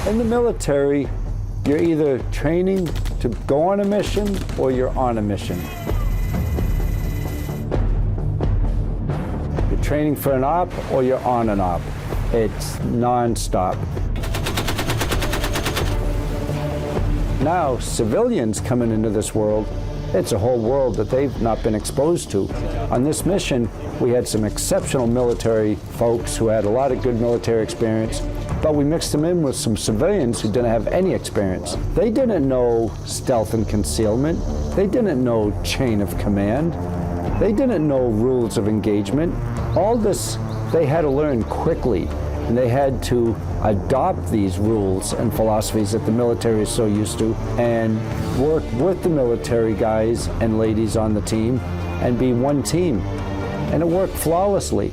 In the military, you're either training to go on a mission or you're on a mission. You're training for an op or you're on an op. It's non-stop. Now, civilians coming into this world, it's a whole world that they've not been exposed to. On this mission, we had some exceptional military folks who had a lot of good military experience, but we mixed them in with some civilians who didn't have any experience. They didn't know stealth and concealment. They didn't know chain of command. They didn't know rules of engagement. All this they had to learn quickly, and they had to adopt these rules and philosophies that the military is so used to and work with the military guys and ladies on the team and be one team. And it worked flawlessly.